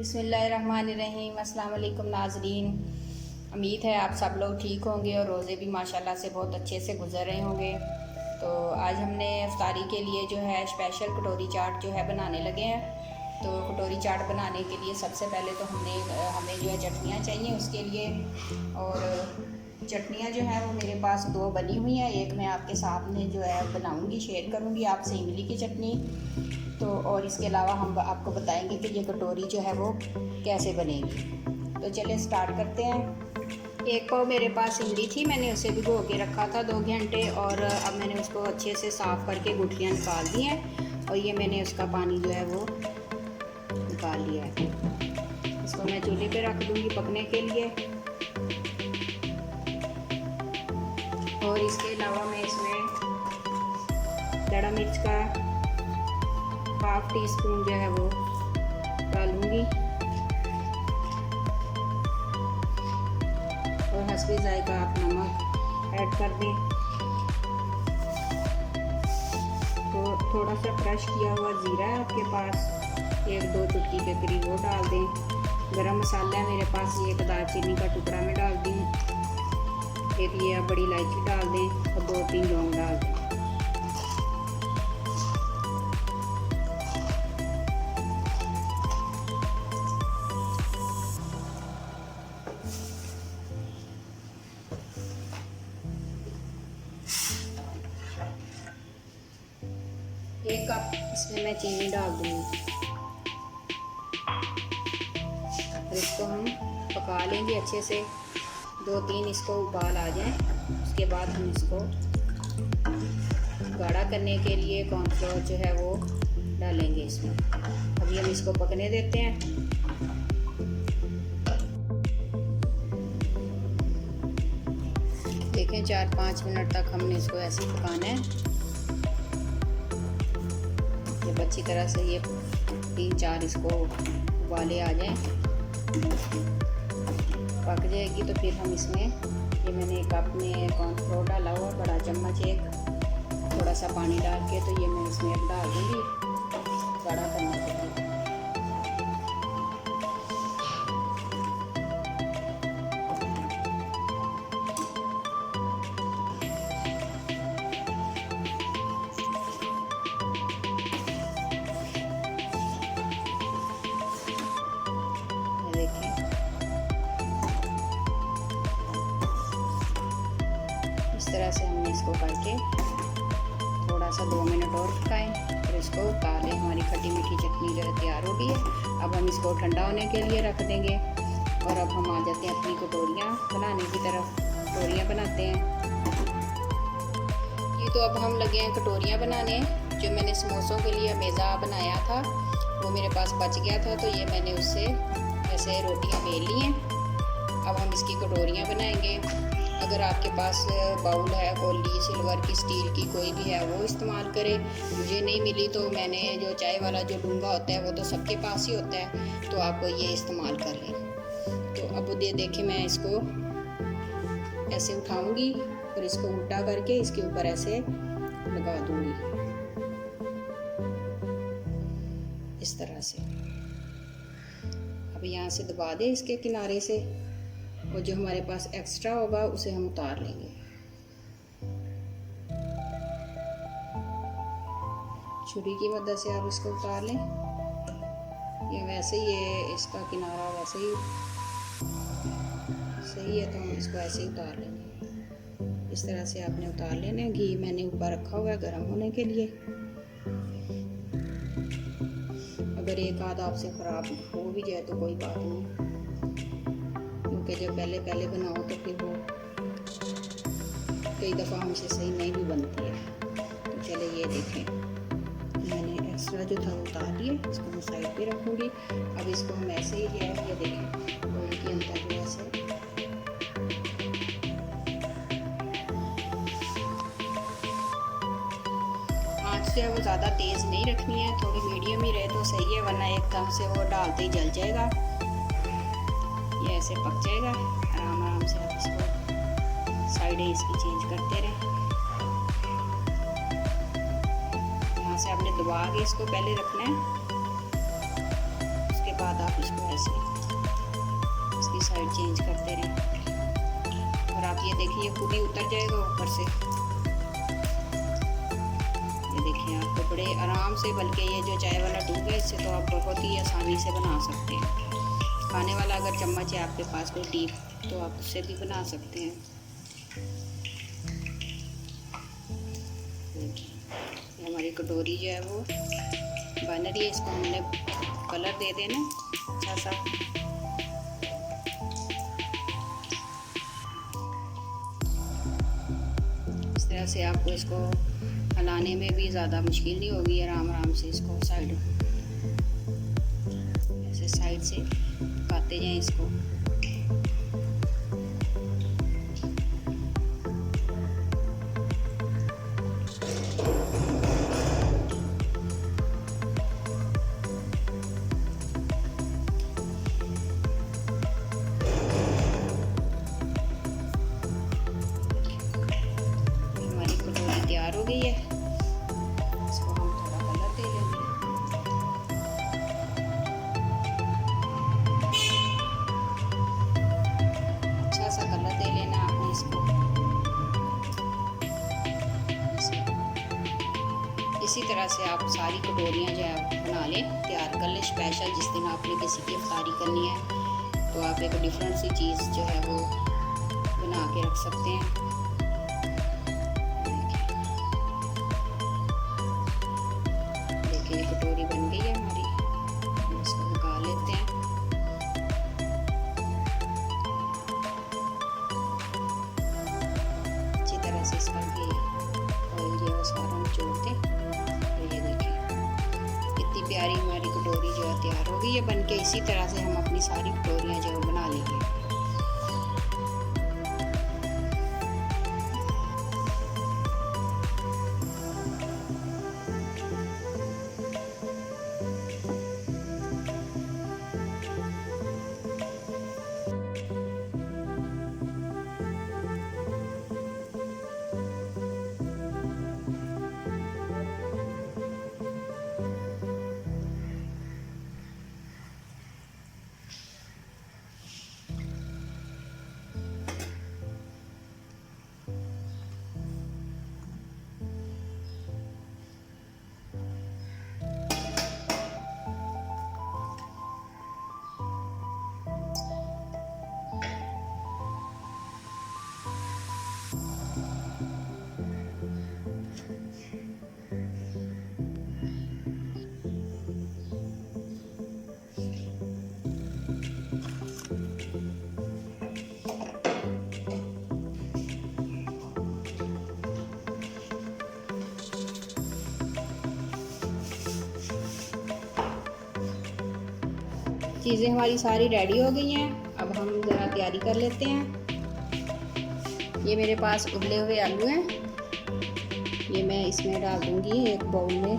बिस्मिल्लाहिर्रहमानिर्रहीम। अस्सलाम वालेकुम नाज़रीन। उम्मीद है आप सब लोग ठीक होंगे और रोज़े भी माशाल्लाह से बहुत अच्छे से गुजर रहे होंगे। तो आज हमने इफ्तारी के लिए जो है स्पेशल कटोरी चाट जो है बनाने लगे हैं। तो कटोरी चाट बनाने के लिए सबसे पहले तो हमें जो है चटनियाँ चाहिए उसके लिए। और चटनियाँ जो है वो मेरे पास दो बनी हुई हैं। एक मैं आपके सामने जो है बनाऊँगी, शेयर करूँगी आपसे इमली की चटनी। तो और इसके अलावा हम आपको बताएंगे कि ये कटोरी जो है वो कैसे बनेगी। तो चलिए स्टार्ट करते हैं। एक पाव मेरे पास इमली थी, मैंने उसे भिगो के रखा था 2 घंटे और अब मैंने उसको अच्छे से साफ़ करके गुठलियाँ निकाल दी हैं और ये मैंने उसका पानी जो है वो निकाल लिया है। इसको मैं चूल्हे पे रख दूँगी पकने के लिए। और इसके अलावा मैं इसमें दड़ा मिर्च का हाफ टी स्पून जो है वो डालूँगी और हस्बे जायका आप नमक ऐड कर दें। तो थोड़ा सा क्रश किया हुआ ज़ीरा है आपके पास, 1-2 चुटकी के करीब वो डाल दें। गरम मसाला है मेरे पास, ये 1 दालचीनी का टुकड़ा मैं डाल दी, 1 ये बड़ी इलायची डाल दें और 2-3 लौंग डाल दें। एक कप इसमें मैं चीनी डाल दूँगी और इसको हम पका लेंगे अच्छे से। 2-3 इसको उबाल आ जाएं, उसके बाद हम इसको गाढ़ा करने के लिए कॉर्नफ्लोर जो है वो डालेंगे इसमें। अभी हम इसको पकने देते हैं। देखें 4-5 मिनट तक हमने इसको ऐसे ही पकाना है जब अच्छी तरह से ये 3-4 इसको उबाले आ जाएं, पक जाएगी। तो फिर हम इसमें ये मैंने एक कप में कॉर्नफ्लोर डाला हुआ, बड़ा चम्मच एक, थोड़ा सा पानी डाल के तो ये मैं इसमें डाल दूँगी गाढ़ा करने के लिए। इस तरह से हमने इसको करके थोड़ा सा 2 मिनट और पकाएं, फिर इसको उतार लें। हमारी खट्टी मीठी चटनी जो है तैयार हो गई है। अब हम इसको ठंडा होने के लिए रख देंगे और अब हम आ जाते हैं अपनी कटोरियाँ बनाने की तरफ। कटोरियाँ बनाते हैं ये। तो अब हम लगे हैं कटोरियाँ बनाने। जो मैंने समोसों के लिए मेज़ा बनाया था वो मेरे पास बच गया था, तो ये मैंने उससे ऐसे रोटियाँ बेल ली हैं। अब हम इसकी कटोरियाँ बनाएंगे। अगर आपके पास बाउल है, कौली, सिल्वर की, स्टील की कोई भी है वो इस्तेमाल करें। मुझे नहीं मिली तो मैंने जो चाय वाला जो डूंगा होता है वो तो सबके पास ही होता है, तो आप ये इस्तेमाल कर लें। तो अब ये देखें, मैं इसको ऐसे उठाऊंगी और इसको उल्टा करके इसके ऊपर ऐसे लगा दूंगी इस तरह से। अब यहाँ से दबा दें इसके किनारे से और जो हमारे पास एक्स्ट्रा होगा उसे हम उतार लेंगे। छुरी की मदद से आप इसको उतार लें। ये वैसे ही है, इसका किनारा वैसे ही सही है तो हम इसको ऐसे ही उतार लेंगे। इस तरह से आपने उतार लेना है। घी मैंने ऊपर रखा हुआ है गर्म होने के लिए। अगर एक आध आपसे ख़राब हो भी जाए तो कोई बात नहीं, क्योंकि जब पहले बनाओ तो फिर वो कई दफ़ा हमसे सही नहीं भी बनती है। तो चले ये देखें, मैंने एक्स्ट्रा जो था वो उतार लिया, इसको मैं साइड पे रखूँगी। अब इसको हम ऐसे ही है, ये देखें रोल के अंदर जो ऐसे आँच जो है वो ज़्यादा तेज़ नहीं रखनी है, थोड़ी मीडियम ही रहे तो सही है, वरना एकदम से वो डालते ही जल जाएगा। ये ऐसे पक जाएगा आराम आराम से। आप इसको साइडें इसकी चेंज करते रहें। यहाँ से आपने दबा के इसको पहले रखना है, उसके बाद आप इसको ऐसे इसकी साइड चेंज करते रहें और आप ये देखिए खुद ही उतर जाएगा ऊपर से। ये देखिए आप तो बड़े आराम से, बल्कि ये जो चाय वाला टूब है इससे तो आप बहुत ही आसानी से बना सकते हैं। खाने वाला अगर चम्मच है आपके पास कोई टीप तो आप उससे भी बना सकते हैं। ये हमारी कटोरी जो है वो बन रही है, इसको हमने कलर दे देना अच्छा सा। इस तरह से आपको इसको हिलाने में भी ज़्यादा मुश्किल नहीं होगी, आराम आराम से इसको साइड ऐसे साइड से पकाते जाएं इसको। हमारी कटोरी तैयार हो गई है, इसको हम थोड़ा कलर दे लेंगे। अच्छा सा कलर दे लेना आपने इसको। इसी तरह से आप सारी कटोरियाँ जो है बना लें, तैयार कर लें। स्पेशल जिस दिन आपने किसी की इफ्तारी करनी है तो आप एक डिफरेंट सी चीज़ जो है वो बना के रख सकते हैं। देखिए कटोरी बन गई है हमारी, हम इसको निकाल लेते हैं। अच्छी तरह से इसका ये ऑयल जो है सारा निचोड़ दें। तो ये देखिए कितनी प्यारी हमारी कटोरी जो है तैयार हो गई है बन के। इसी तरह से हम अपनी सारी कटोरियाँ जो है बना लेंगे। चीज़ें हमारी सारी रेडी हो गई हैं। अब हम ज़रा तैयारी कर लेते हैं। ये मेरे पास उबले हुए आलू हैं, ये मैं इसमें डाल दूँगी एक बाउल में।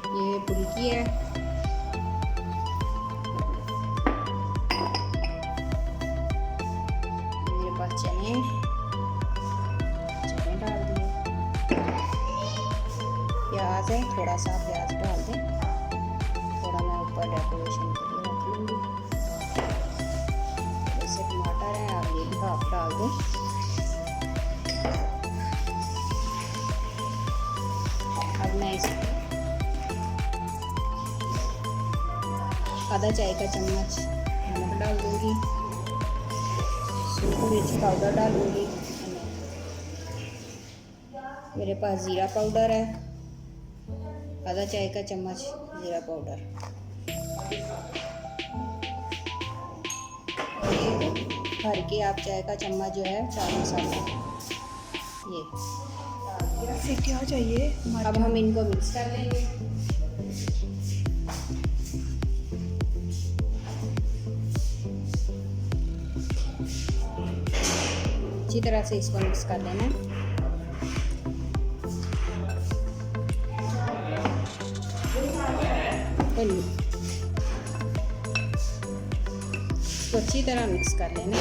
ये फुल्की है, मेरे पास चने डाल दिए, प्याज है, थोड़ा सा प्याज डाल दें, थोड़ा मैं ऊपर डेकोरेशन के लिए रख लूँगी। जैसे टमाटर है आप ये भी हाफ डाल दें। अब मैं इसमें आधा चाय का चम्मच नमक डाल दूँगी, सूखी मिर्च पाउडर डालूँगी, मेरे पास ज़ीरा पाउडर है, आधा चाय का चम्मच ज़ीरा पाउडर, भर के आप चाय का चम्मच जो है चाट मसाला, ये फिर क्या चाहिए। अब हम इनको मिक्स कर लेंगे। अच्छी तरह से इसको मिक्स कर लेना है। इसको अच्छी तरह मिक्स कर लेना।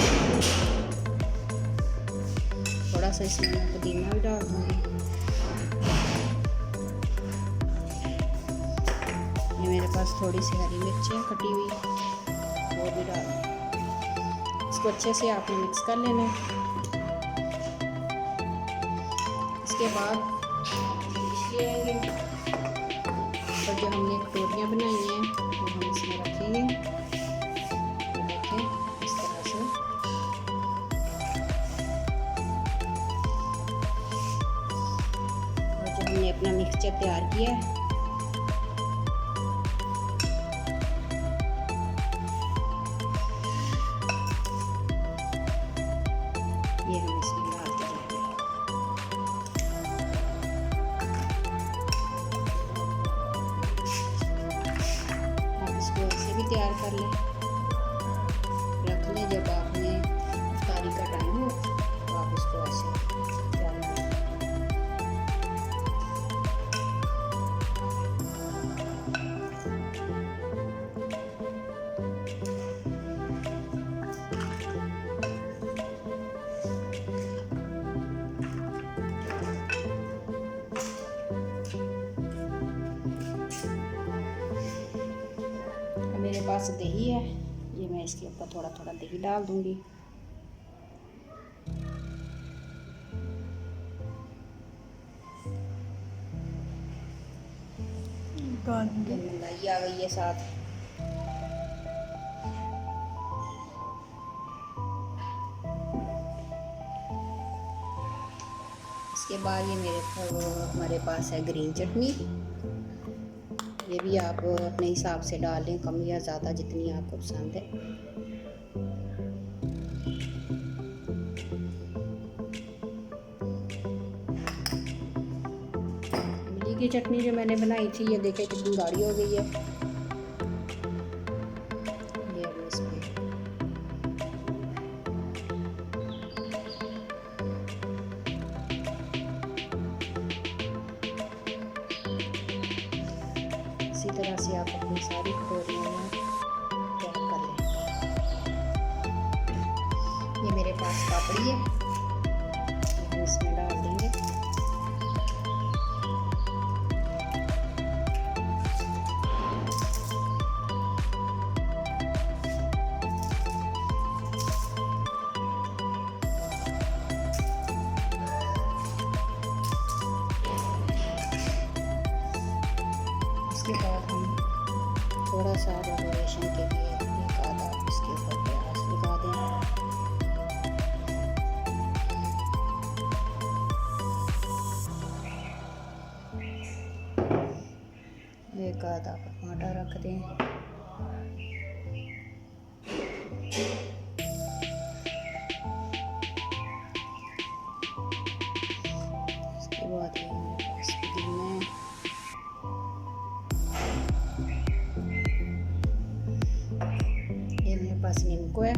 थोड़ा सा इसमें मैं पुदीना भी डाल दूँगी। ये मेरे पास थोड़ी सी हरी मिर्चें कटी हुई वो भी डाल दें। इसको अच्छे से आपने मिक्स कर लेना है। इसके बाद ले आएंगे और जो हमने कटोरियाँ बनाई हैं वो हम इसमें रखेंगे। देखें इस तरह से। और जो हमने अपना मिक्सचर तैयार किया है ये हम इसमें डालते जाएंगे। आप इसको ऐसे भी तैयार कर लें, रख लें। जब आपने इफ्तारी का टाइम हो तो आप इसको ऐसे तैयार कर लें। मेरे पास दही है, ये मैं इसके ऊपर थोड़ा थोड़ा दही डाल दूंगी। मलाई आ गई है साथ। इसके बाद ये हमारे पास है ग्रीन चटनी। ये भी आप अपने हिसाब से डाल लें, कम या ज़्यादा जितनी आपको पसंद है। इमली की चटनी जो मैंने बनाई थी ये देखें कितनी गाढ़ी हो गई है। ये अब इसमें इसी तरह से आप अपनी सारी कटोरियों में तैयार कर लें। ये मेरे पास पापड़ी है, हम इसमें डाल देंगे। इसके बाद हम थोड़ा सा डेकोरेशन के लिए एक आधा इसके ऊपर प्याज लगा दें। एक आधा टमाटर रख दें। इसके बाद ये हमारे पास पुदीना है। ये मेरे पास नींबू है।